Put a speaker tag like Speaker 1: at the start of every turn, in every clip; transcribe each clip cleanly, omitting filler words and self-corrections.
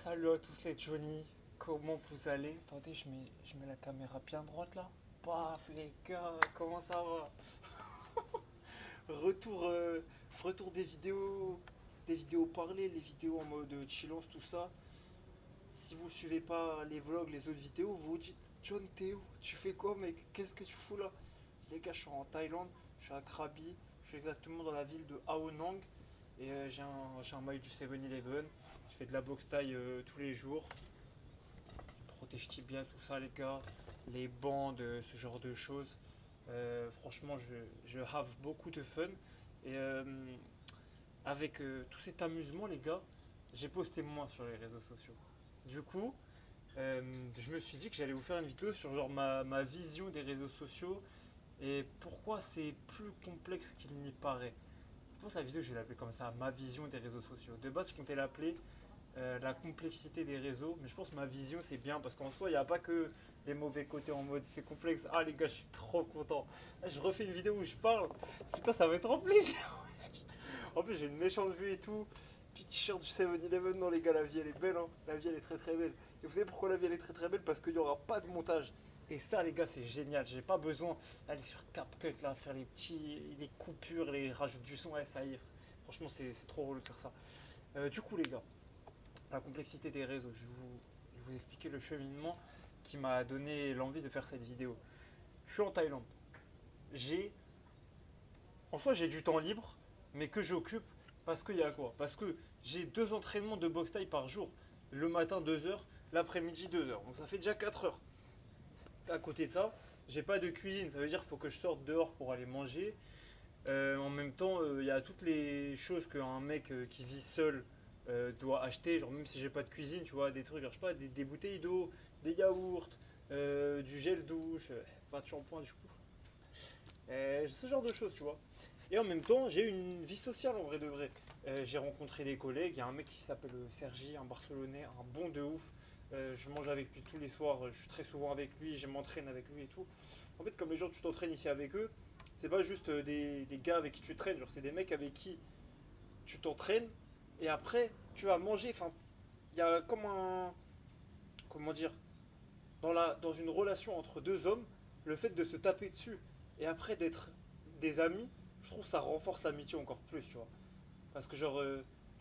Speaker 1: Salut à tous les Johnny, comment vous allez? Attendez, je mets la caméra bien droite là. Paf les gars, comment ça va? Retour, retour des vidéos parlées, les vidéos en mode chillance, tout ça. Si vous suivez pas les vlogs, les autres vidéos, vous vous dites John, t'es où? Tu fais quoi mec? Qu'est-ce que tu fous là? Les gars, je suis en Thaïlande, je suis à Krabi, je suis exactement dans la ville de Ao Nang et j'ai un maillot du 7-Eleven. Je fais de la boxe taille tous les jours. Protège tibia, tout ça les gars, les bandes, ce genre de choses. Franchement, je have beaucoup de fun. Et avec tout cet amusement, les gars, j'ai posté moins sur les réseaux sociaux. Du coup, je me suis dit que j'allais vous faire une vidéo sur genre ma vision des réseaux sociaux et pourquoi c'est plus complexe qu'il n'y paraît. Je pense que la vidéo, je vais l'appeler comme ça, ma vision des réseaux sociaux. De base, je comptais l'appeler la complexité des réseaux. Mais je pense que ma vision c'est bien parce qu'en soi il n'y a pas que des mauvais côtés en mode c'est complexe. Ah les gars, je suis trop content. Là, je refais une vidéo où je parle. Putain, ça va être trop plaisir. En plus, j'ai une méchante vue et tout. Petit t-shirt du 7-Eleven. Non, les gars, la vie elle est belle. Hein. La vie elle est très très belle. Et vous savez pourquoi la vie elle est très très belle? Parce qu'il n'y aura pas de montage. Et ça, les gars, c'est génial. J'ai pas besoin d'aller sur CapCut là, faire les coupures, les rajouts du son. Ouais, ça y est. Franchement, c'est trop relou de faire ça. Du coup, les gars, la complexité des réseaux. Je vais vous expliquer le cheminement qui m'a donné l'envie de faire cette vidéo. Je suis en Thaïlande. J'ai, En soi, j'ai du temps libre, mais que j'occupe parce qu'il y a quoi? Parce que j'ai deux entraînements de boxe taille par jour. Le matin 2 heures, l'après-midi 2 heures. Donc ça fait déjà 4 heures. À côté de ça, j'ai pas de cuisine. Ça veut dire qu'il faut que je sorte dehors pour aller manger. En même temps, il y a toutes les choses qu'un mec qui vit seul doit acheter. Genre, même si j'ai pas de cuisine, tu vois, des trucs, genre, je sais pas, des bouteilles d'eau, des yaourts, du gel douche, pas de shampoing du coup. Ce genre de choses, tu vois. Et en même temps, j'ai une vie sociale en vrai de vrai. J'ai rencontré des collègues. Il y a un mec qui s'appelle Sergi, un Barcelonais, un bon de ouf. Je mange avec lui tous les soirs. Je suis très souvent avec lui. Je m'entraîne avec lui et tout. En fait, comme les gens, tu t'entraînes ici avec eux, c'est pas juste des gars avec qui tu traînes. Genre, c'est des mecs avec qui tu t'entraînes et après, tu vas manger. Enfin, il y a comme un. Comment dire? Dans une relation entre deux hommes, le fait de se taper dessus et après d'être des amis, je trouve que ça renforce l'amitié encore plus, tu vois. Parce que genre,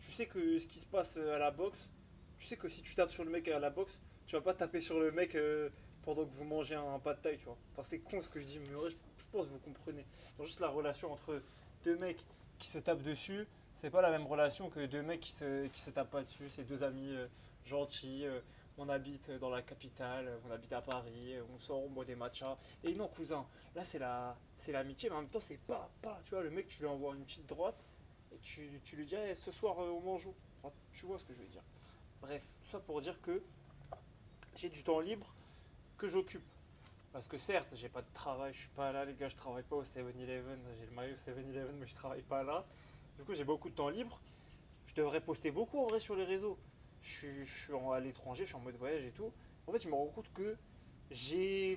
Speaker 1: tu sais que ce qui se passe à la boxe, tu sais que si tu tapes sur le mec à la boxe, tu vas pas taper sur le mec pendant que vous mangez un pas de taille, tu vois. Enfin, c'est con ce que je dis, mais ouais, je pense que vous comprenez. Genre, juste la relation entre deux mecs qui se tapent dessus, c'est pas la même relation que deux mecs qui se tapent pas dessus. C'est deux amis gentils. On habite dans la capitale, on habite à Paris, on sort, on boit des matchas. Et non, cousin, là c'est l'amitié, mais en même temps c'est pas, tu vois, le mec tu lui envoies une petite droite et tu lui dis eh, ce soir on mange où? Enfin, tu vois ce que je veux dire. Bref, tout ça pour dire que j'ai du temps libre que j'occupe. Parce que certes, j'ai pas de travail, je suis pas là les gars, je travaille pas au 7-Eleven, j'ai le maillot 7-Eleven mais je travaille pas là. Du coup j'ai beaucoup de temps libre. Je devrais poster beaucoup en vrai sur les réseaux. Je suis à l'étranger, je suis en mode voyage et tout. En fait, je me rends compte que j'ai.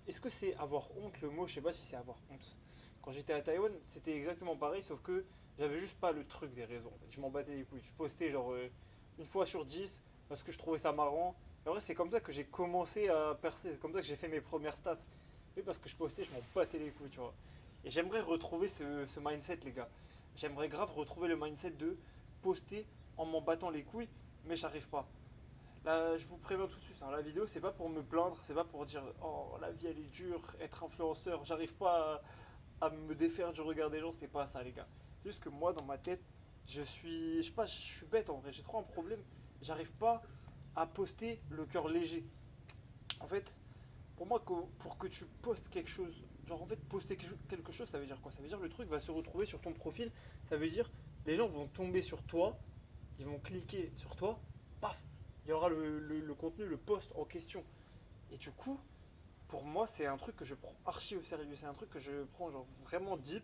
Speaker 1: Est-ce que c'est avoir honte le mot? Je sais pas si c'est avoir honte. Quand j'étais à Taïwan, c'était exactement pareil, sauf que j'avais juste pas le truc des réseaux. En fait. Je m'en battais les couilles. Je postais genre une fois sur 10 parce que je trouvais ça marrant. Et en vrai, c'est comme ça que j'ai commencé à percer. C'est comme ça que j'ai fait mes premières stats. Et parce que je postais, je m'en battais les couilles, tu vois. Et j'aimerais retrouver ce mindset, les gars. J'aimerais grave retrouver le mindset de poster en m'en battant les couilles, mais j'arrive pas. Là, je vous préviens tout de suite, hein, la vidéo, c'est pas pour me plaindre, c'est pas pour dire oh la vie elle est dure, être influenceur, j'arrive pas à me défaire du regard des gens, c'est pas ça, les gars. C'est juste que moi, dans ma tête, je sais pas, je suis bête en vrai, j'ai trop un problème, j'arrive pas à poster le cœur léger. En fait, pour moi, pour que tu postes quelque chose, genre en fait, poster quelque chose, ça veut dire quoi? Ça veut dire le truc va se retrouver sur ton profil, ça veut dire les gens vont tomber sur toi, ils vont cliquer sur toi, paf, il y aura le contenu, le post en question. Et du coup, pour moi, c'est un truc que je prends archi au sérieux, c'est un truc que je prends genre vraiment deep.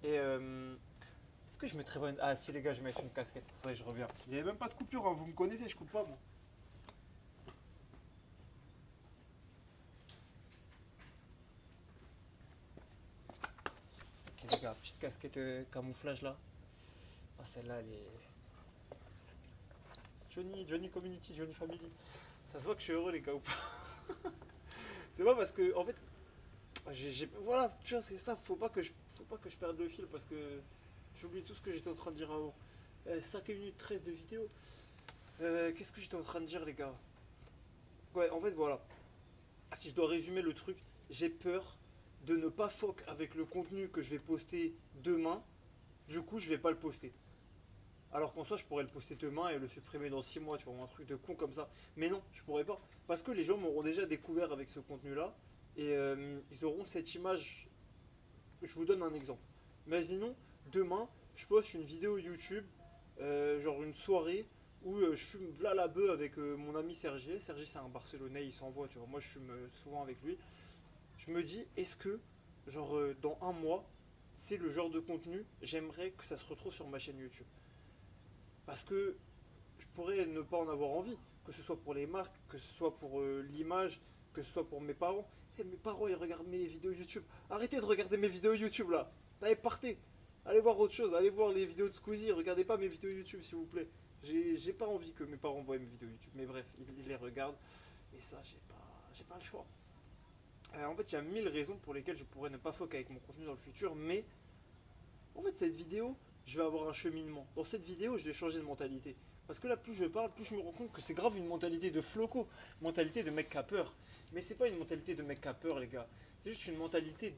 Speaker 1: Et est-ce que je mettrais une... Ah si les gars, je vais mettre une casquette. Ouais, je reviens. Il n'y avait même pas de coupure, hein. Vous me connaissez, je coupe pas moi. Ok les gars, petite casquette camouflage là. Ah celle-là, elle est... Johnny Community, Johnny Family. Ça se voit que je suis heureux les gars ou pas? C'est pas parce que en fait, voilà, tu vois, c'est ça, faut pas que je perde le fil parce que j'oublie tout ce que j'étais en train de dire avant. 5 minutes 13 de vidéo. Qu'est-ce que j'étais en train de dire les gars? Ouais, en fait voilà. Si je dois résumer le truc, j'ai peur de ne pas fuck avec le contenu que je vais poster demain. Du coup, je vais pas le poster. Alors qu'en soi, je pourrais le poster demain et le supprimer dans 6 mois, tu vois, un truc de con comme ça. Mais non, je pourrais pas. Parce que les gens m'auront déjà découvert avec ce contenu-là. Et ils auront cette image. Je vous donne un exemple. Imaginons, demain, je poste une vidéo YouTube, genre une soirée, où je fume v'là la bœuf avec mon ami Sergi. Sergi, c'est un Barcelonais, il s'envoie, tu vois. Moi, je fume souvent avec lui. Je me dis, est-ce que, genre, dans un mois, c'est le genre de contenu, j'aimerais que ça se retrouve sur ma chaîne YouTube. Parce que je pourrais ne pas en avoir envie, que ce soit pour les marques, que ce soit pour l'image, que ce soit pour mes parents. Et mes parents, ils regardent mes vidéos YouTube. Arrêtez de regarder mes vidéos YouTube là. Allez, partez. Allez voir autre chose. Allez voir les vidéos de Squeezie. Regardez pas mes vidéos YouTube, s'il vous plaît. J'ai pas envie que mes parents voient mes vidéos YouTube. Mais bref, ils les regardent. Et ça, j'ai pas le choix. En fait, il y a 1000 raisons pour lesquelles je pourrais ne pas fuck avec mon contenu dans le futur. Mais en fait, cette vidéo, je vais avoir un cheminement. Dans cette vidéo, je vais changer de mentalité. Parce que là, plus je parle, plus je me rends compte que c'est grave une mentalité de floco, mentalité de mec qui a peur. Mais c'est pas une mentalité de mec qui a peur, les gars. C'est juste une mentalité,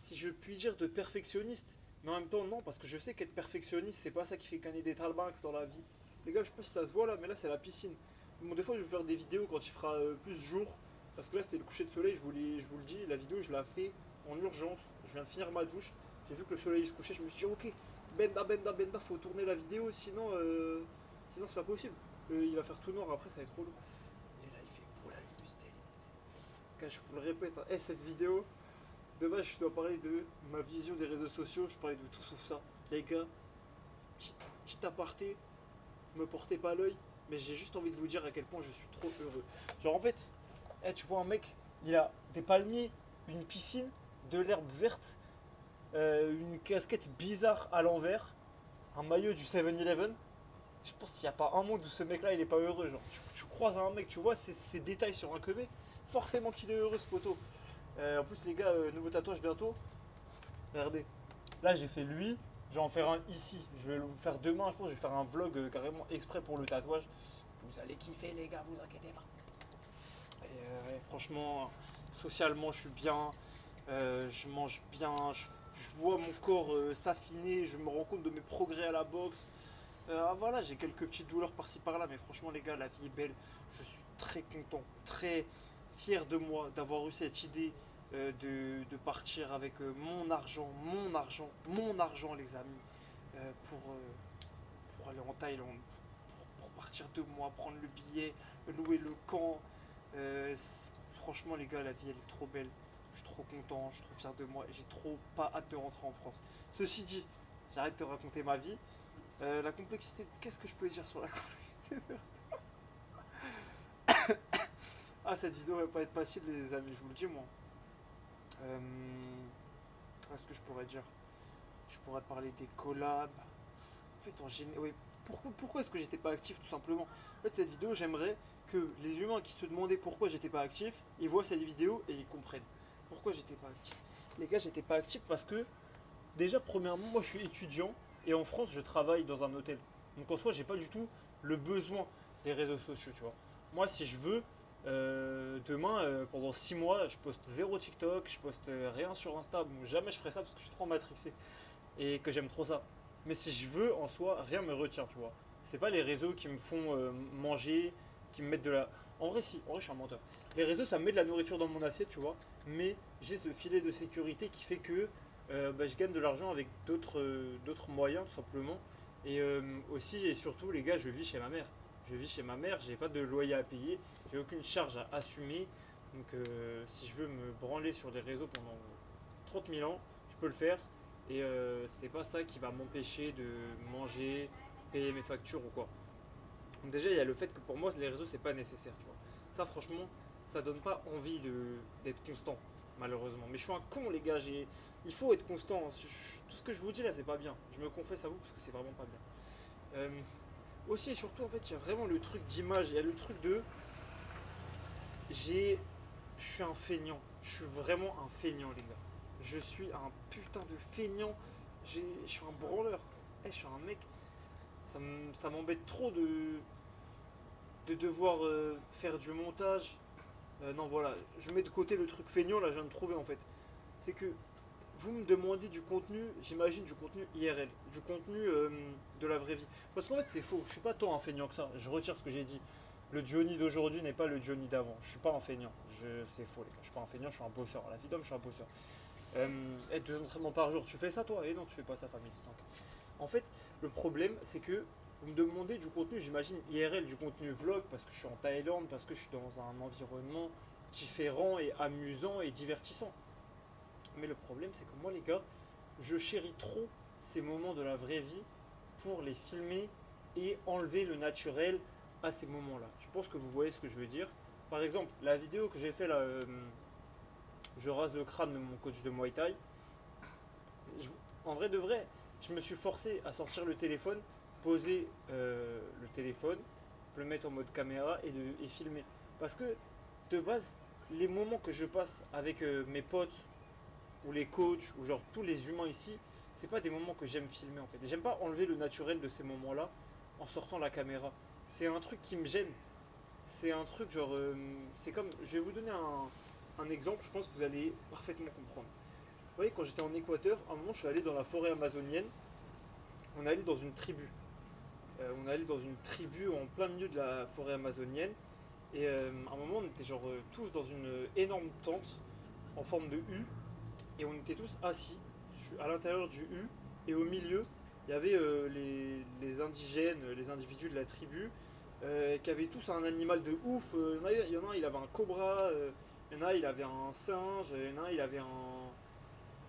Speaker 1: si je puis dire, de perfectionniste. Mais en même temps, non, parce que je sais qu'être perfectionniste, c'est pas ça qui fait gagner des talbanks dans la vie. Les gars, je sais pas si ça se voit là, mais là, c'est la piscine. Bon, des fois, je vais faire des vidéos quand il fera plus jour. Parce que là, c'était le coucher de soleil, je vous le dis. La vidéo, je la fais en urgence. Je viens de finir ma douche. J'ai vu que le soleil se couchait. Je me suis dit, ok, benda, faut tourner la vidéo, sinon c'est pas possible. Il va faire tout noir après, ça va être trop lourd. Et là, il fait beau la nuit, c'était. Quand je vous le répète, hein. Cette vidéo, dommage, je dois parler de ma vision des réseaux sociaux. Je parlais de tout sauf ça. Les gars, petit aparté, me portez pas l'œil, mais j'ai juste envie de vous dire à quel point je suis trop heureux. Genre, en fait, tu vois un mec, il a des palmiers, une piscine, de l'herbe verte, une casquette bizarre à l'envers, un maillot du 7-Eleven. Je pense qu'il n'y a pas un monde où ce mec là il est pas heureux. Genre, tu croises un mec, tu vois ces détails sur un queue, forcément qu'il est heureux ce poteau. En plus, les gars, nouveau tatouage bientôt. Regardez, là j'ai fait lui, je vais en faire un ici. Je vais le faire demain, je pense que je vais faire un vlog carrément exprès pour le tatouage. Vous allez kiffer, les gars, vous inquiétez pas. Et franchement, socialement, je suis bien. Je mange bien, je vois mon corps s'affiner, je me rends compte de mes progrès à la boxe. Voilà, j'ai quelques petites douleurs par-ci par-là, mais franchement, les gars, la vie est belle. Je suis très content, très fier de moi d'avoir eu cette idée de partir avec mon argent, les amis, pour aller en Thaïlande, pour partir 2 mois, prendre le billet, louer le camp. Franchement, les gars, la vie, elle est trop belle. Je suis trop content, je suis trop fier de moi et j'ai trop pas hâte de rentrer en France. Ceci dit, j'arrête de raconter ma vie. La complexité, qu'est-ce que je peux dire sur la complexité? Ah, cette vidéo va pas être facile, les amis, je vous le dis, moi. Qu'est-ce que je pourrais dire? Je pourrais parler des collabs. En fait, en général, oui. Pourquoi est-ce que j'étais pas actif, tout simplement? En fait, cette vidéo, j'aimerais que les humains qui se demandaient pourquoi j'étais pas actif, ils voient cette vidéo et ils comprennent pourquoi j'étais pas actif. Les gars, j'étais pas actif parce que, déjà, premièrement, moi je suis étudiant et en France, je travaille dans un hôtel. Donc en soi, j'ai pas du tout le besoin des réseaux sociaux, tu vois. Moi, si je veux, demain, pendant 6 mois, je poste zéro TikTok, je poste rien sur Insta. Bon, jamais je ferai ça parce que je suis trop matrixé et que j'aime trop ça. Mais si je veux, en soi, rien me retient, tu vois. C'est pas les réseaux qui me font manger, qui me mettent de la. En vrai, je suis un menteur. Les réseaux, ça me met de la nourriture dans mon assiette, tu vois. Mais j'ai ce filet de sécurité qui fait que je gagne de l'argent avec d'autres moyens, tout simplement. Et aussi et surtout, les gars, je vis chez ma mère. Je vis chez ma mère, j'ai pas de loyer à payer, j'ai aucune charge à assumer. Donc, si je veux me branler sur les réseaux pendant 30 000 ans, je peux le faire. Et c'est pas ça qui va m'empêcher de manger, payer mes factures ou quoi. Donc déjà, il y a le fait que pour moi, les réseaux, c'est pas nécessaire, tu vois. Ça, franchement, ça donne pas envie d'être constant, malheureusement. Mais je suis un con, les gars. Il faut être constant. Tout ce que je vous dis là, c'est pas bien. Je me confesse à vous parce que c'est vraiment pas bien. aussi et surtout, en fait, il y a vraiment le truc d'image. Il y a le truc de. J'ai. Je suis un feignant. Je suis vraiment un feignant, les gars. Je suis un putain de feignant. Je suis un branleur. Je suis un mec. Ça m'embête trop de devoir faire du montage. Non, voilà. Je mets de côté le truc feignant, là, je viens de trouver, en fait. C'est que vous me demandez du contenu, j'imagine du contenu IRL, du contenu de la vraie vie. Parce qu'en fait, c'est faux. Je suis pas tant un feignant que ça. Je retire ce que j'ai dit. Le Johnny d'aujourd'hui n'est pas le Johnny d'avant. Je suis pas un feignant. C'est faux, les gars. Je suis pas un feignant, je suis un bosseur. À la vie d'homme, je suis un bosseur. Et 2 entraînements par jour, tu fais ça toi? Et non, tu fais pas ça, famille 5. En fait, le problème, c'est que vous me demandez du contenu, j'imagine IRL, du contenu vlog, parce que je suis en Thaïlande, parce que je suis dans un environnement différent et amusant et divertissant. Mais le problème, c'est que moi, les gars, je chéris trop ces moments de la vraie vie pour les filmer et enlever le naturel à ces moments-là. Je pense que vous voyez ce que je veux dire. Par exemple, la vidéo que j'ai fait là, je rase le crâne de mon coach de Muay Thai. je- En vrai de vrai, je me suis forcé à sortir le téléphone, poser le téléphone, le mettre en mode caméra et filmer. Parce que de base, les moments que je passe avec mes potes ou les coachs ou genre tous les humains ici, c'est pas des moments que j'aime filmer en fait. J'aime pas enlever le naturel de ces moments-là en sortant la caméra. C'est un truc qui me gêne. C'est un truc genre, c'est comme, je vais vous donner un exemple. Je pense que vous allez parfaitement comprendre. Vous voyez, quand j'étais en Équateur, à un moment, je suis allé dans la forêt amazonienne. On est allé dans une tribu. On est allé dans une tribu en plein milieu de la forêt amazonienne. Et à un moment, on était genre tous dans une énorme tente en forme de U. Et on était tous assis à l'intérieur du U. Et au milieu, il y avait les indigènes, les individus de la tribu, qui avaient tous un animal de ouf. Il y en a un, il avait un cobra. Il y en a un, il avait un singe. Il y en a un, il avait un.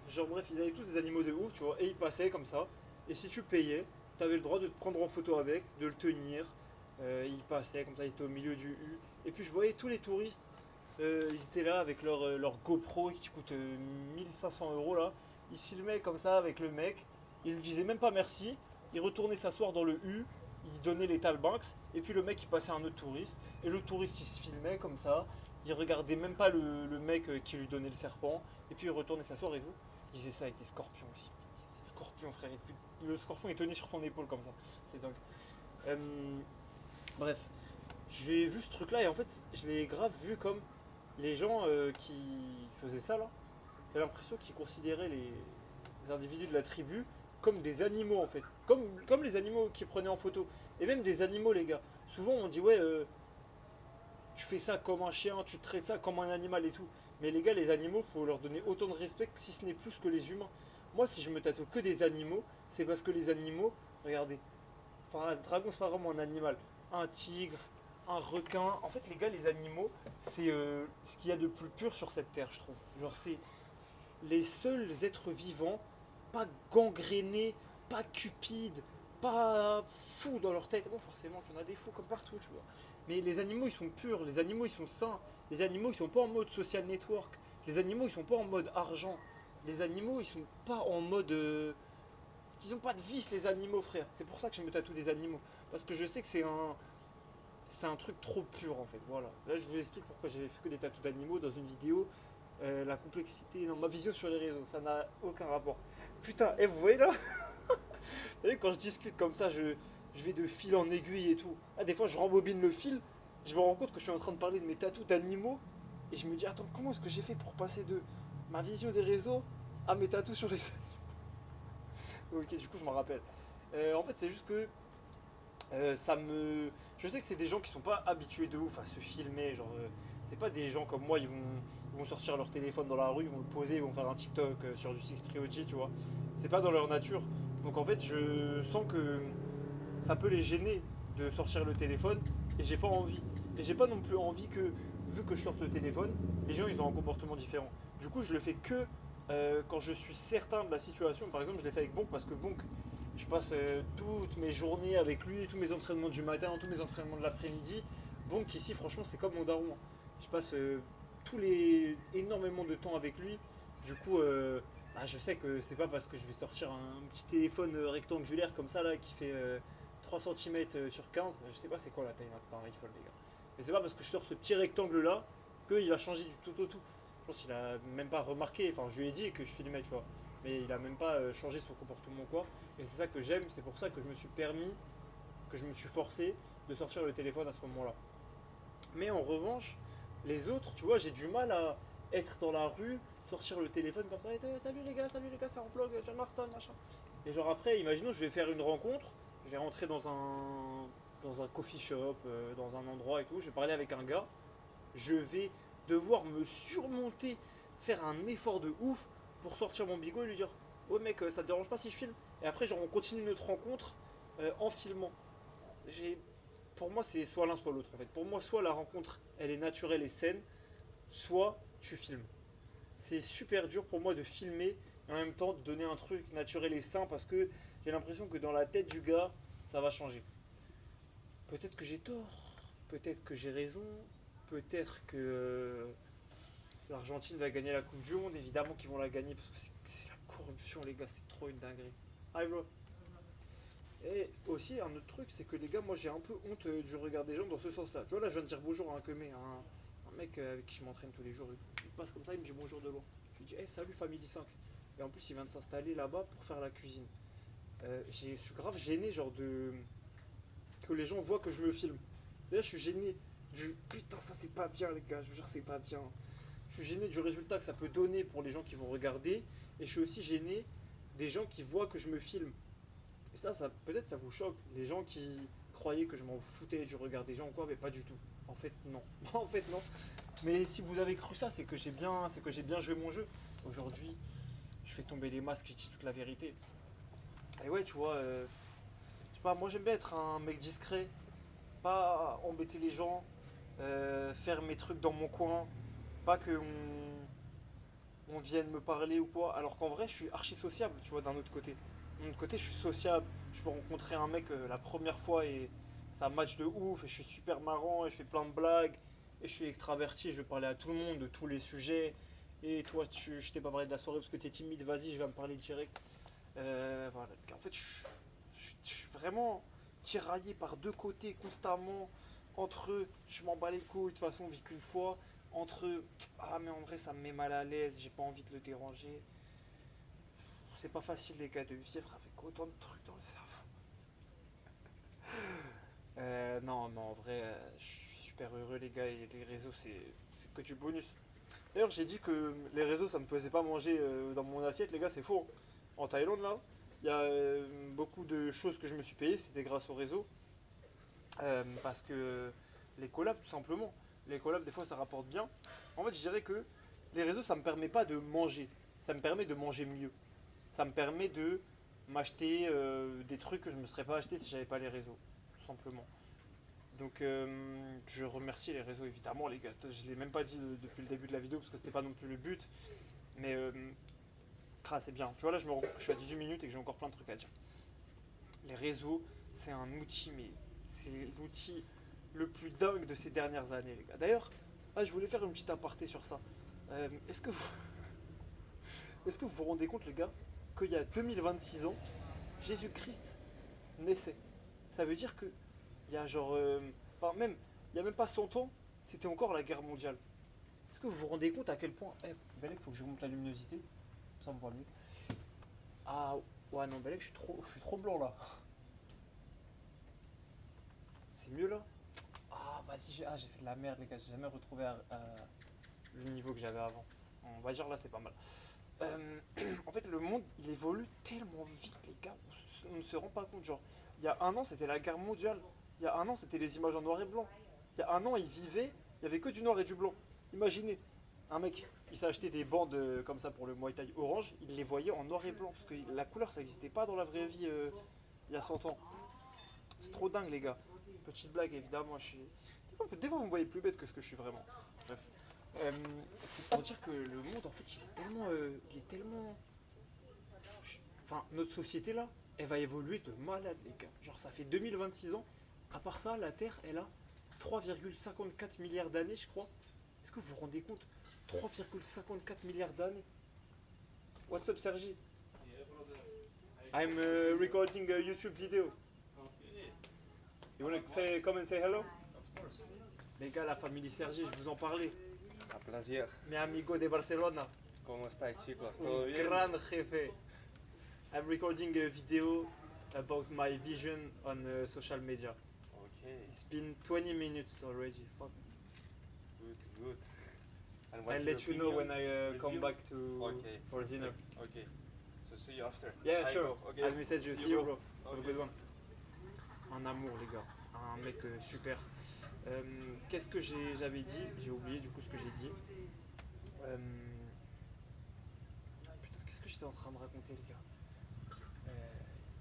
Speaker 1: Genre bref, ils avaient tous des animaux de ouf, tu vois, et ils passaient comme ça. Et si tu payais, tu avais le droit de te prendre en photo avec, de le tenir. Ils passaient comme ça, ils étaient au milieu du U. Et puis je voyais tous les touristes, ils étaient là avec leur GoPro qui coûte 1 500 € là. Ils se filmaient comme ça avec le mec. Ils lui disaient même pas merci. Ils retournaient s'asseoir dans le U. Ils donnaient les talbanks. Et puis le mec il passait un autre touriste. Et le touriste il se filmait comme ça. Il regardait même pas le mec qui lui donnait le serpent. Et puis il retournait s'asseoir et tout. Il faisait ça avec des scorpions aussi. Des scorpions, frère. Le scorpion est tenu sur ton épaule comme ça. C'est dingue. Euh, Bref, j'ai vu ce truc là et en fait, je l'ai grave vu comme les gens qui faisaient ça là. J'ai l'impression qu'ils considéraient les individus de la tribu comme des animaux en fait. Comme les animaux qu'ils prenaient en photo. Et même des animaux, les gars. Souvent on dit ouais, tu fais ça comme un chien, tu traites ça comme un animal et tout. Mais les gars, les animaux, faut leur donner autant de respect, si ce n'est plus que les humains. Moi, si je me tatoue que des animaux, c'est parce que les animaux, regardez, enfin, un dragon, c'est pas vraiment un animal. Un tigre, un requin. En fait, les gars, les animaux, c'est ce qu'il y a de plus pur sur cette terre, je trouve. Genre, c'est les seuls êtres vivants, pas gangrénés, pas cupides, pas fous dans leur tête. Bon, forcément qu'il y en a des fous comme partout, tu vois. Mais les animaux, ils sont purs, les animaux, ils sont sains. Les animaux, ils sont pas en mode social network. Les animaux, ils sont pas en mode argent. Les animaux, ils sont pas en mode. Ils ont pas de vice, les animaux, frère. C'est pour ça que je me tatoue des animaux. Parce que je sais que c'est un truc trop pur en fait. Voilà. Là, je vous explique pourquoi j'ai fait que des tatous d'animaux dans une vidéo. La complexité, non, ma vision sur les réseaux, ça n'a aucun rapport. Putain, et vous voyez là. Vous voyez, quand je discute comme ça, je vais de fil en aiguille et tout. Ah, des fois, je rembobine le fil, je me rends compte que je suis en train de parler de mes tatous d'animaux, et je me dis, attends, comment est-ce que j'ai fait pour passer de ma vision des réseaux à mes tatous sur les animaux? Ok, du coup, je m'en rappelle. En fait, c'est juste que ça me. Je sais que c'est des gens qui sont pas habitués de ouf à se filmer. Genre, c'est pas des gens comme moi, ils vont sortir leur téléphone dans la rue, ils vont le poser, ils vont faire un TikTok sur du 6-3 tu vois. C'est pas dans leur nature. Donc en fait, je sens que ça peut les gêner de sortir le téléphone et j'ai pas envie. Et j'ai pas non plus envie que, vu que je sorte le téléphone, les gens ils ont un comportement différent. Du coup, je le fais que quand je suis certain de la situation. Par exemple, je l'ai fait avec Bonk parce que Bonk, je passe toutes mes journées avec lui, tous mes entraînements du matin, tous mes entraînements de l'après-midi. Bonk, ici, franchement, c'est comme mon daron. Je passe énormément de temps avec lui. Du coup, bah, je sais que c'est pas parce que je vais sortir un petit téléphone rectangulaire comme ça là qui fait 3 cm sur 15. Je sais pas c'est quoi la taille d'un iPhone, les gars. Mais c'est pas parce que je sors ce petit rectangle là qu'il a changé du tout au tout. Je pense qu'il a même pas remarqué. Enfin, je lui ai dit que je filmais, tu vois. Mais il a même pas changé son comportement quoi. Et c'est ça que j'aime. C'est pour ça que je me suis permis, que je me suis forcé de sortir le téléphone à ce moment-là. Mais en revanche, les autres, tu vois, j'ai du mal à être dans la rue, sortir le téléphone comme ça, et salut les gars, c'est en vlog, John Marston, machin. Et genre après, imaginons, je vais faire une rencontre, je vais rentrer dans un coffee shop, dans un endroit et tout, je vais parler avec un gars, je vais devoir me surmonter, faire un effort de ouf pour sortir mon bigot et lui dire, ouais mec, ça te dérange pas si je filme? Et après, genre, on continue notre rencontre en filmant. J'ai Pour moi, c'est soit l'un, soit l'autre en fait. Pour moi, soit la rencontre, elle est naturelle et saine, soit tu filmes. C'est super dur pour moi de filmer et en même temps de donner un truc naturel et sain parce que j'ai l'impression que dans la tête du gars, ça va changer. Peut-être que j'ai tort, peut-être que j'ai raison, peut-être que l'Argentine va gagner la Coupe du Monde, évidemment qu'ils vont la gagner parce que c'est la corruption, les gars, c'est trop une dinguerie. Hi bro. Et aussi, un autre truc, c'est que les gars, moi j'ai un peu honte du regard des gens dans ce sens-là. Tu vois, là, je viens de dire bonjour à un Kemé, un mec avec qui je m'entraîne tous les jours. Il passe comme ça, il me dit bonjour de loin. Je lui dis, hey, salut Family 5. Et en plus, il vient de s'installer là-bas pour faire la cuisine. Je suis grave gêné, genre de. Que les gens voient que je me filme. D'ailleurs, je suis gêné du. Putain, ça c'est pas bien, les gars, je vous jure, c'est pas bien. Je suis gêné du résultat que ça peut donner pour les gens qui vont regarder. Et je suis aussi gêné des gens qui voient que je me filme. Et ça peut-être ça vous choque. Les gens qui croyaient que je m'en foutais du regard des gens ou quoi, mais pas du tout. En fait, non. En fait, non. Mais si vous avez cru ça, c'est que j'ai bien joué mon jeu. Aujourd'hui, je fais tomber les masques, je dis toute la vérité. Et ouais, tu vois, je sais pas, moi j'aime bien être un mec discret, pas embêter les gens, faire mes trucs dans mon coin, pas que on vienne me parler ou quoi. Alors qu'en vrai, je suis archi sociable, tu vois, d'un autre côté. D'un autre côté, je suis sociable. Je peux rencontrer un mec la première fois et ça match de ouf. Et je suis super marrant et je fais plein de blagues. Et je suis extraverti, je vais parler à tout le monde de tous les sujets. Et toi, je t'ai pas parlé de la soirée parce que t'es timide, vas-y, je vais me parler direct. Voilà. En fait, je suis vraiment tiraillé par deux côtés constamment. Entre eux, je m'en bats les couilles, de toute façon, on vit qu'une fois. Entre eux, ah mais en vrai ça me met mal à l'aise, j'ai pas envie de le déranger. C'est pas facile les gars de vivre avec autant de trucs dans le cerveau. Non, mais en vrai, je suis super heureux les gars et les réseaux c'est que du bonus. D'ailleurs j'ai dit que les réseaux ça me faisait pas manger dans mon assiette les gars, c'est faux. En Thaïlande là, il y a beaucoup de choses que je me suis payé, c'était grâce au réseau. Parce que les collabs tout simplement, les collabs des fois ça rapporte bien. En fait je dirais que les réseaux ça me permet pas de manger, ça me permet de manger mieux. Ça me permet de m'acheter des trucs que je ne me serais pas acheté si j'avais pas les réseaux, tout simplement. Donc je remercie les réseaux évidemment les gars. Je ne l'ai même pas dit depuis le début de la vidéo parce que c'était pas non plus le but. Mais c'est bien. Tu vois là je suis à 18 minutes et que j'ai encore plein de trucs à dire. Les réseaux, c'est un outil, mais c'est l'outil le plus dingue de ces dernières années les gars. D'ailleurs, je voulais faire une petite aparté sur ça. Est-ce que est-ce que vous vous rendez compte les gars qu'il y a 2026 ans, Jésus-Christ naissait? Ça veut dire que il y a genre. Enfin, même. Il n'y a même pas 100 ans, c'était encore la guerre mondiale. Est-ce que vous vous rendez compte à quel point. Belek, faut que je remonte la luminosité. Ça me voit mieux. Ah, ouais, non, Belek, je suis trop blanc là. C'est mieux là? Ah, vas-y, j'ai fait de la merde, les gars. J'ai jamais retrouvé le niveau que j'avais avant. On va dire là, c'est pas mal. Euh, En fait, le monde, il évolue tellement vite, les gars. On ne se rend pas compte. Genre, il y a un an, c'était la guerre mondiale. Il y a un an, c'était les images en noir et blanc. Il y a un an, il vivait, il y avait que du noir et du blanc. Imaginez, un mec, il s'est acheté des bandes comme ça pour le Muay Thai orange, il les voyait en noir et blanc. Parce que la couleur, ça n'existait pas dans la vraie vie il y a 100 ans. C'est trop dingue, les gars. Petite blague, évidemment. Des fois, vous me voyez plus bête que ce que je suis vraiment. Bref. Euh, c'est pour dire que le monde, en fait, il est tellement. Enfin, notre société là, elle va évoluer de malade, les gars. Genre, ça fait 2026 ans. À part ça, la Terre, elle a 3,54 milliards d'années, je crois. Est-ce que vous vous rendez compte? 3,54 milliards d'années. What's up, Sergi? I'm recording a YouTube video. You wanna say, come and say hello?
Speaker 2: Of course.
Speaker 1: Les gars, la famille Sergi, je vous en parlais.
Speaker 2: A placer.
Speaker 1: Mi amigo de Barcelona.
Speaker 2: ¿Cómo estáis, chicos? ¿Todo
Speaker 1: Un
Speaker 2: bien?
Speaker 1: gran jefe. I'm recording a video about my vision on social media.
Speaker 2: Okay,
Speaker 1: It's been 20 minutes already. Fuck.
Speaker 2: good, good. And
Speaker 1: I'll
Speaker 2: what's your
Speaker 1: let you know when
Speaker 2: opinion?
Speaker 1: I come
Speaker 2: Resume?
Speaker 1: back to
Speaker 2: Okay.
Speaker 1: for dinner.
Speaker 2: Okay. So see you after.
Speaker 1: Yeah,
Speaker 2: I
Speaker 1: sure.
Speaker 2: go. Okay.
Speaker 1: I'll message you. See you, bro. Have a
Speaker 2: Okay.
Speaker 1: good one. Un amour, les gars. Un mec super. Qu'est-ce que j'avais dit? J'ai oublié du coup ce que j'ai dit. Euh, Putain, qu'est-ce que j'étais en train de raconter, les gars?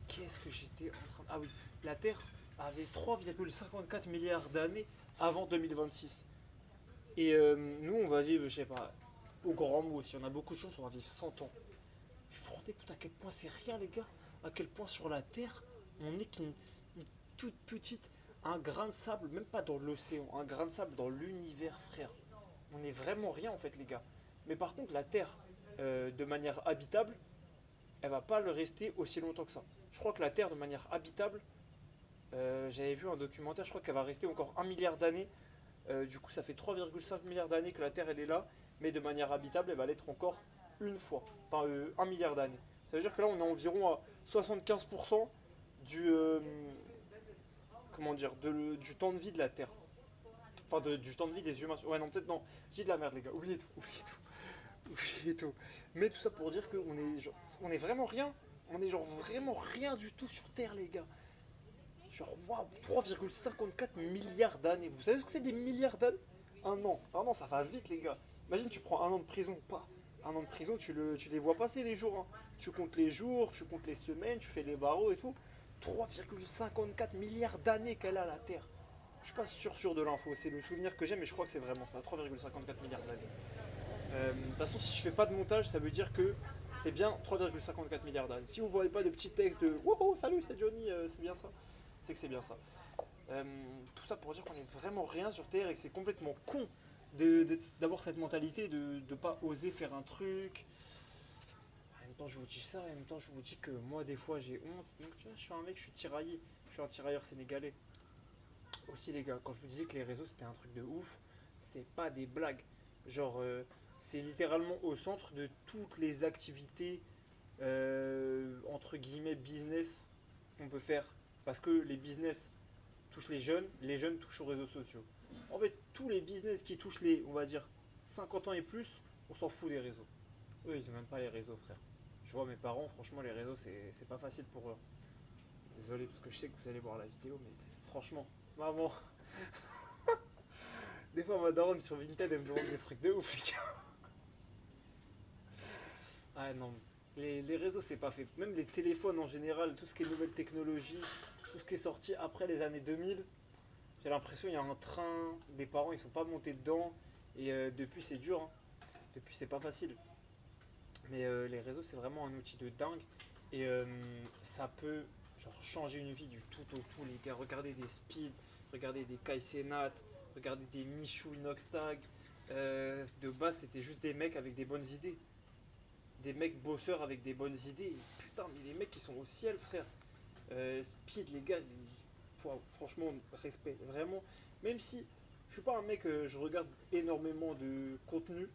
Speaker 1: Qu'est-ce que j'étais en train de... Ah oui, la Terre avait 3,54 milliards d'années avant 2026. Et nous, on va vivre, je sais pas, au grand mot, si on a beaucoup de chance, on va vivre 100 ans. Il faut vous rendez compte à quel point c'est rien, les gars. À quel point sur la Terre, on n'est qu'une toute petite, un grain de sable, même pas dans l'océan, un grain de sable dans l'univers, frère. On est vraiment rien, en fait, les gars. Mais par contre, la Terre, de manière habitable, elle va pas le rester aussi longtemps que ça. Je crois que la Terre, de manière habitable, j'avais vu un documentaire, je crois qu'elle va rester encore 1 milliard d'années. Du coup, ça fait 3,5 milliards d'années que la Terre elle est là, mais de manière habitable, elle va l'être encore une fois. Enfin, 1 milliard d'années. Ça veut dire que là, on est environ à 75% du, comment dire, du temps de vie de la Terre. Enfin, du temps de vie des humains. Ouais, non, peut-être non. J'ai de la merde, les gars. Oubliez tout, oubliez tout, oubliez tout. Mais tout ça pour dire qu'on est, on est vraiment rien. On est genre vraiment rien du tout sur Terre, les gars. Genre, waouh, 3,54 milliards d'années. Vous savez ce que c'est des milliards d'années? Un an, ça va vite, les gars. Imagine, tu prends un an de prison, pas. Un an de prison, tu les vois passer les jours. Hein. Tu comptes les jours, tu comptes les semaines, tu fais les barreaux et tout. 3,54 milliards d'années qu'elle a, la Terre. Je suis pas sûr de l'info, c'est le souvenir que j'ai, mais je crois que c'est vraiment ça. 3,54 milliards d'années. De toute façon, si je fais pas de montage, ça veut dire que c'est bien 3,54 milliards d'années. Si vous voyez pas de petits textes de wouhou, salut, c'est Johnny, c'est bien ça. C'est que c'est bien ça. Tout ça pour dire qu'on est vraiment rien sur Terre et que c'est complètement con d'avoir cette mentalité de ne pas oser faire un truc. En même temps, je vous dis ça, en même temps, je vous dis que moi, des fois, j'ai honte. Donc, tu vois, je suis un mec, je suis tiraillé. Je suis un tirailleur sénégalais. Aussi, les gars, quand je vous disais que les réseaux c'était un truc de ouf, c'est pas des blagues. Genre, c'est littéralement au centre de toutes les activités, entre guillemets, business qu'on peut faire. Parce que les business touchent les jeunes touchent aux réseaux sociaux. En fait, tous les business qui touchent les, on va dire, 50 ans et plus, on s'en fout des réseaux. Eux, ils ont même pas les réseaux, frère. Je vois mes parents, franchement, les réseaux, c'est pas facile pour eux. Désolé, parce que je sais que vous allez voir la vidéo, mais franchement, maman. Des fois, ma daronne sur Vinted, elle me demande des trucs de ouf, les gars. Ah non, les réseaux, c'est pas fait. Même les téléphones en général, tout ce qui est nouvelle technologie, tout ce qui est sorti après les années 2000, j'ai l'impression qu'il y a un train, les parents ils sont pas montés dedans, et depuis c'est dur, hein. Depuis c'est pas facile. Mais les réseaux c'est vraiment un outil de dingue, et ça peut genre, changer une vie du tout au tout, les gars. Regardez des Speed, regardez des Kai Cenat, regardez des Michou Inoxtag. De base c'était juste des mecs avec des bonnes idées. Des mecs bosseurs avec des bonnes idées. Et putain, mais les mecs ils sont au ciel, frère. Speed, les gars, franchement, respect, vraiment. Même si je suis pas un mec, je regarde énormément de contenu,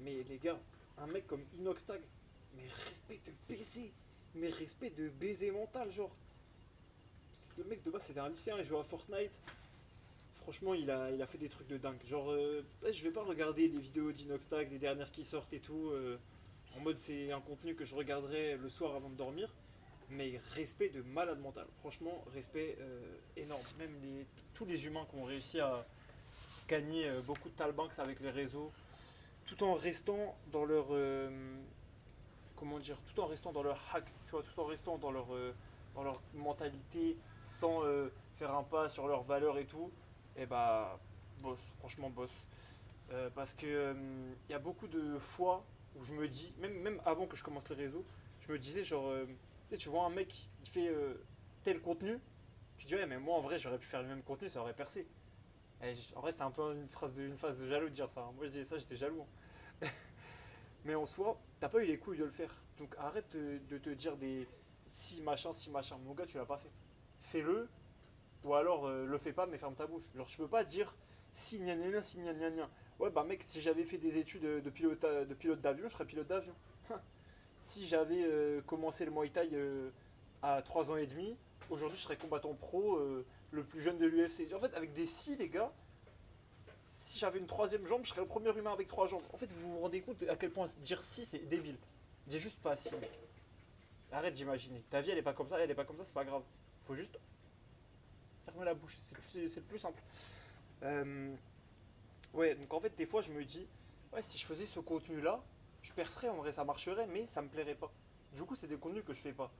Speaker 1: mais les gars, un mec comme Inoxtag, mais respect de baiser mental, genre. Le mec de base c'était un lycéen, il jouait à Fortnite. Franchement, il a fait des trucs de dingue. Genre, là, je vais pas regarder des vidéos d'Inoxtag, les dernières qui sortent et tout. En mode, c'est un contenu que je regarderai le soir avant de dormir. Mais respect de malade mental. Franchement, respect énorme. Même tous les humains qui ont réussi à gagner beaucoup de talbanks avec les réseaux, tout en restant dans leur, comment dire, tout en restant dans leur hack, tu vois, tout en restant dans leur mentalité, sans faire un pas sur leurs valeurs et tout. Et bah, boss, franchement, boss. Parce que il y a beaucoup de fois où je me dis, même avant que je commence les réseaux, je me disais genre, tu vois un mec, il fait tel contenu, tu te dis ouais mais moi en vrai j'aurais pu faire le même contenu, ça aurait percé. Et en vrai c'est un peu une phase de jaloux de dire ça, hein. Moi je disais ça, j'étais jaloux, hein. Mais en soi, t'as pas eu les couilles de le faire. Donc arrête de te dire des si machin, mon gars tu l'as pas fait. Fais-le, Ou alors, le fais pas, mais ferme ta bouche. Genre, je peux pas dire si gna gna gna, si gna gna gna. Ouais, bah mec, si j'avais fait des études de pilote d'avion, je serais pilote d'avion. Si j'avais commencé le Muay Thai à 3 ans et demi, aujourd'hui je serais combattant pro, le plus jeune de l'UFC. En fait, avec des si, les gars, si j'avais une troisième jambe, je serais le premier humain avec trois jambes. En fait, vous vous rendez compte à quel point dire si, c'est débile. Dis juste pas si, mec. Arrête d'imaginer. Ta vie, elle est pas comme ça, elle est pas comme ça, c'est pas grave. Faut juste fermer la bouche. C'est le plus simple. Euh, ouais, donc en fait, des fois, je me dis, ouais, si je faisais ce contenu-là, je percerais, en vrai, ça marcherait, mais ça me plairait pas. Du coup, c'est des contenus que je fais pas.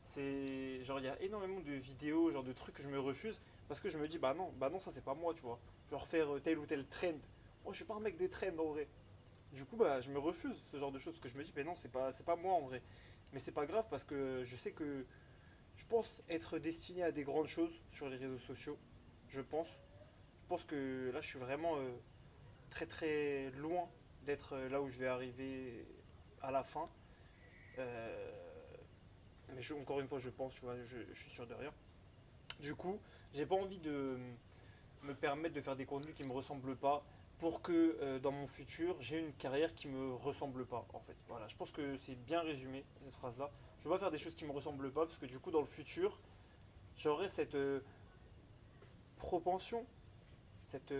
Speaker 1: C'est genre, il y a énormément de vidéos, genre de trucs que je me refuse parce que je me dis, bah non, ça c'est pas moi, tu vois. Genre faire tel ou tel trend. Moi, je suis pas un mec des trends en vrai. Du coup, bah, je me refuse ce genre de choses parce que je me dis, mais non, c'est pas moi en vrai. Mais c'est pas grave parce que je sais que je pense être destiné à des grandes choses sur les réseaux sociaux. Je pense. Je pense que là, je suis vraiment très très loin d'être là où je vais arriver à la fin. Euh, mais encore une fois, je pense, tu vois, je suis sûr de rien. Du coup, j'ai pas envie de me permettre de faire des contenus qui me ressemblent pas pour que dans mon futur, j'ai une carrière qui me ressemble pas en fait. Voilà, je pense que c'est bien résumé cette phrase là. Je veux pas faire des choses qui me ressemblent pas parce que du coup dans le futur, j'aurai cette propension, cette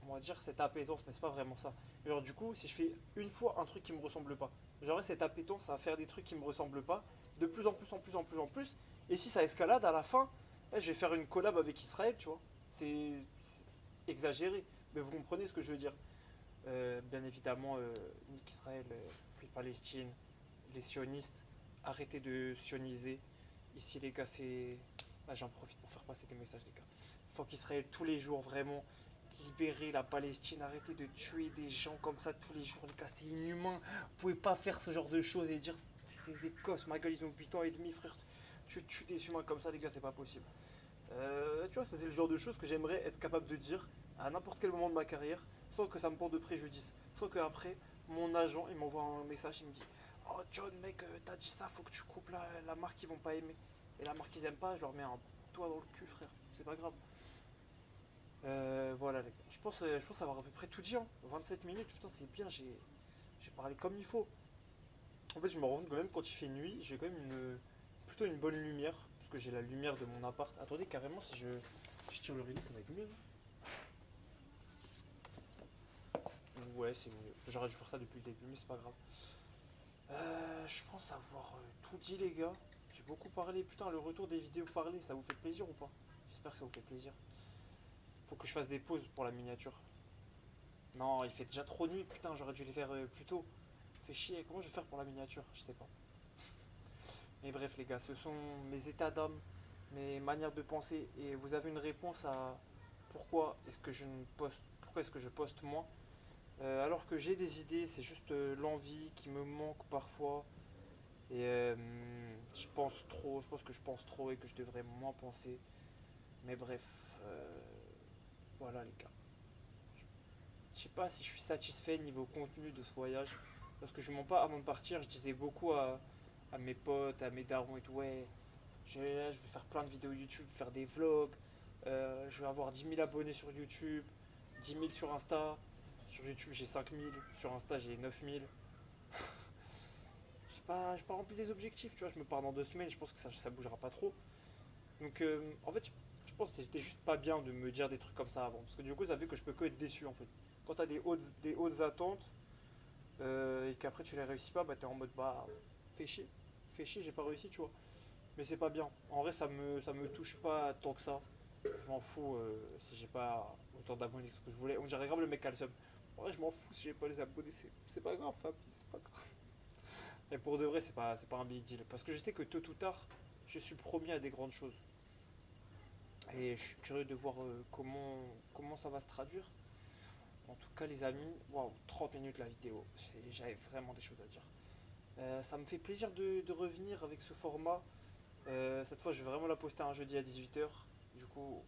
Speaker 1: on va dire cette appétence, mais c'est pas vraiment ça. Genre du coup, si je fais une fois un truc qui me ressemble pas, j'aurai cette appétence à faire des trucs qui me ressemblent pas de plus en plus en plus en plus en plus. Et si ça escalade à la fin, là, je vais faire une collab avec Israël, tu vois. C'est exagéré, mais vous comprenez ce que je veux dire. Bien évidemment, Nick Israël, Free Palestine, les sionistes, arrêtez de sioniser. Ici, les gars, c'est. Ah, j'en profite pour faire passer des messages, les gars. Faut qu'Israël, tous les jours, vraiment, libérer la Palestine, arrêtez de tuer des gens comme ça tous les jours, les gars, c'est inhumain. Vous pouvez pas faire ce genre de choses et dire c'est des gosses, ma gueule, ils ont 8 ans et demi, frère. Tu tues des humains comme ça, les gars, c'est pas possible. Tu vois, ça c'est le genre de choses que j'aimerais être capable de dire à n'importe quel moment de ma carrière, sans que ça me porte de préjudice. Soit qu'après, mon agent, il m'envoie un message, il me dit Oh John, mec, t'as dit ça, faut que tu coupes la marque, ils vont pas aimer. Et la marque, ils aiment pas, je leur mets un toit dans le cul, frère. C'est pas grave. Voilà, les gars. Je pense avoir à peu près tout dit. Hein. 27 minutes, putain, c'est bien, j'ai parlé comme il faut. En fait, je me rends compte que même quand il fait nuit, j'ai quand même plutôt une bonne lumière. Parce que j'ai la lumière de mon appart. Attendez, carrément, si je tire le rideau, ça va être mieux. Ouais, c'est mieux. J'aurais dû faire ça depuis le début, mais c'est pas grave. Je pense avoir tout dit, les gars. J'ai beaucoup parlé. Putain, le retour des vidéos parlées, ça vous fait plaisir ou pas? J'espère que ça vous fait plaisir. Faut que je fasse des pauses pour la miniature. Non, il fait déjà trop nuit. Putain, j'aurais dû les faire plus tôt. Fait chier. Comment je vais faire pour la miniature? Je sais pas. Mais bref, les gars, ce sont mes états d'âme, mes manières de penser. Et vous avez une réponse à pourquoi est-ce que je ne poste, pourquoi est-ce que je poste moins. Alors que j'ai des idées, c'est juste l'envie qui me manque parfois. Et je pense trop, je pense que je pense trop et que je devrais moins penser. Mais bref, voilà les gars. Je sais pas si je suis satisfait niveau contenu de ce voyage. Parce que je mens pas, avant de partir, je disais beaucoup à mes potes, à mes darons et tout, ouais, je vais faire plein de vidéos YouTube, faire des vlogs, je vais avoir 10 000 abonnés sur YouTube, 10 000 sur Insta. Sur YouTube j'ai 5 000, sur Insta j'ai 9 000. J'ai pas rempli des objectifs, tu vois, je me pars dans 2 semaines, je pense que ça bougera pas trop. Donc en fait, je pense que c'était juste pas bien de me dire des trucs comme ça avant. Parce que du coup, ça fait que je peux que être déçu en fait. Quand t'as des hautes attentes et qu'après tu les réussis pas, bah t'es en mode bah fais chier, j'ai pas réussi, tu vois. Mais c'est pas bien. En vrai, ça me touche pas tant que ça. Je m'en fous si j'ai pas autant d'abonnés que ce que je voulais. On dirait grave le mec a le seum. En vrai, je m'en fous si j'ai pas les abonnés, c'est pas grave, Fab, c'est pas grave. Et pour de vrai, c'est pas un big deal. Parce que je sais que tôt ou tard, je suis promis à des grandes choses. Et je suis curieux de voir comment ça va se traduire. En tout cas, les amis, waouh, 30 minutes la vidéo. J'avais vraiment des choses à dire. Ça me fait plaisir de revenir avec ce format. Cette fois, je vais vraiment la poster un jeudi à 18 h. Du coup,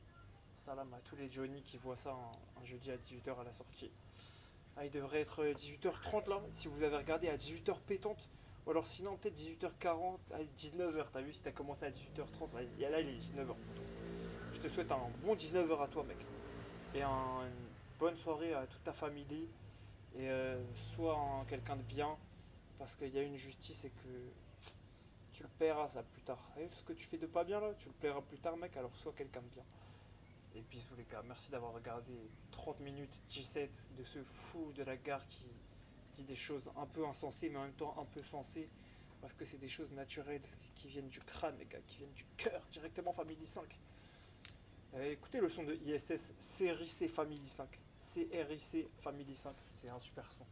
Speaker 1: salam à tous les Johnny qui voient ça un jeudi à 18 h à la sortie. Ah, il devrait être 18 h 30 là, si vous avez regardé à 18 h pétante. Ou alors sinon, peut-être 18 h 40 à 19 h. T'as vu si t'as commencé à 18 h 30 là, il est 19 h. Je te souhaite un bon 19h à toi, mec. Et une bonne soirée à toute ta famille. Et sois quelqu'un de bien. Parce qu'il y a une justice et que tu le paieras ça plus tard. Et ce que tu fais de pas bien là, tu le paieras plus tard, mec. Alors sois quelqu'un de bien. Et bisous les gars. Merci d'avoir regardé 30 minutes 17 de ce fou de la gare qui dit des choses un peu insensées mais en même temps un peu sensées. Parce que c'est des choses naturelles qui viennent du crâne, les gars, qui viennent du cœur, directement Family 5. Écoutez le son de ISS, CRIC Family 5. CRIC Family 5, c'est un super son.